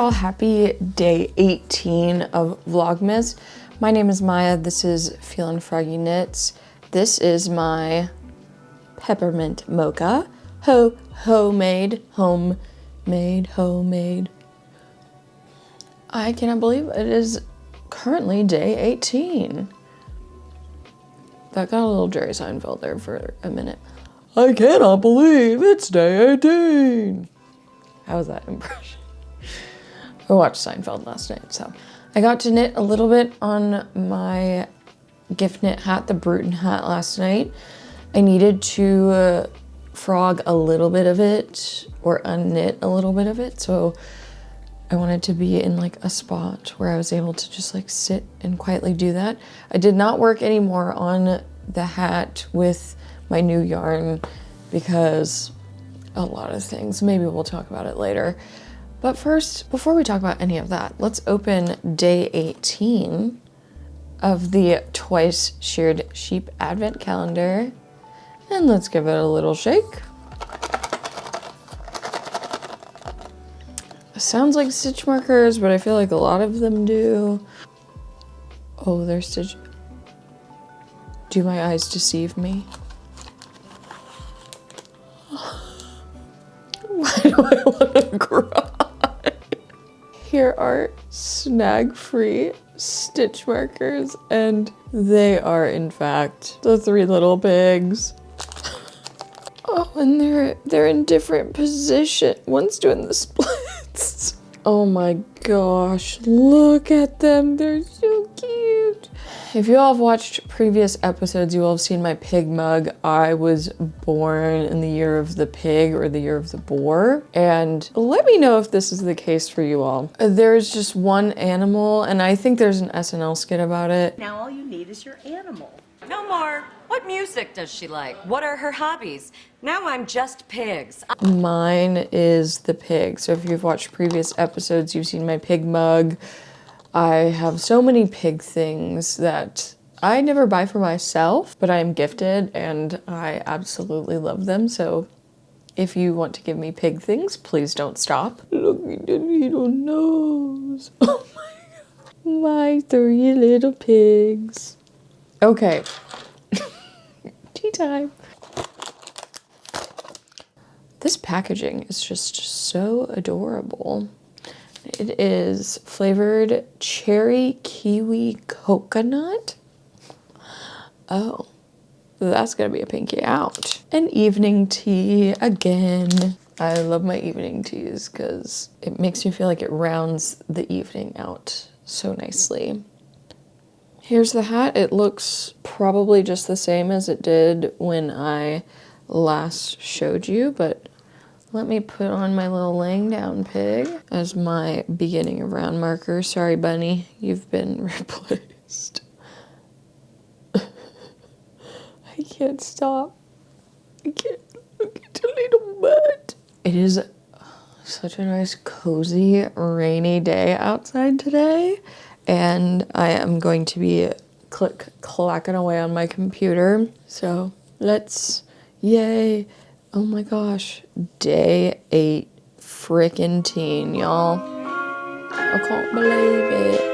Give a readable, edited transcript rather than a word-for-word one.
y'all, happy day 18 of Vlogmas. My name is Maya, this is Feelin' Froggy Knits. This is my peppermint mocha. Homemade. I cannot believe it is currently day 18. That got a little Jerry Seinfeld there for a minute. I cannot believe it's day 18. How was that impression? I watched Seinfeld last night, so. I got to knit a little bit on my gift knit hat, the Bruton hat, last night. I needed to frog a little bit of it, or unknit a little bit of it, so I wanted to be in like a spot where I was able to just like sit and quietly do that. I did not work anymore on the hat with my new yarn because a lot of things. Maybe we'll talk about it later. But first, before we talk about any of that, let's open day 18 of the Twice Sheared Sheep Advent Calendar. And let's give it a little shake. It sounds like stitch markers, but I feel like a lot of them do. Oh, they're stitch. Do my eyes deceive me? Why do I want to cry? Here are snag-free stitch markers, and they are in fact the three little pigs. Oh, and they're in different position. One's doing the splits. Oh my gosh, look at them. They're so cute. If you all have watched previous episodes, you will have seen my pig mug. I was born in the year of the pig or the year of the boar. And let me know if this is the case for you all. There's just one animal, and I think there's an SNL skit about it. Now all you need is your animal. No more. What music does she like? What are her hobbies? Now I'm just pigs. Mine is the pig. So if you've watched previous episodes, you've seen my pig mug. I have so many pig things that I never buy for myself, but I am gifted and I absolutely love them. So if you want to give me pig things, please don't stop. Look at the little nose. Oh my God. My three little pigs. Okay. Tea time. This packaging is just so adorable. It is flavored cherry kiwi coconut. Oh, that's gonna be a pinky out. An evening tea again. I love my evening teas because it makes me feel like it rounds the evening out so nicely. Here's the hat. It looks probably just the same as it did when I last showed you, but let me put on my little laying down pig as my beginning of round marker. Sorry, bunny, you've been replaced. I can't stop. I can't look at the little butt. It is such a nice, cozy, rainy day outside today, and I am going to be clacking away on my computer. So let's, yay. Oh my gosh, day 8 frickin' teen, y'all. I can't believe it.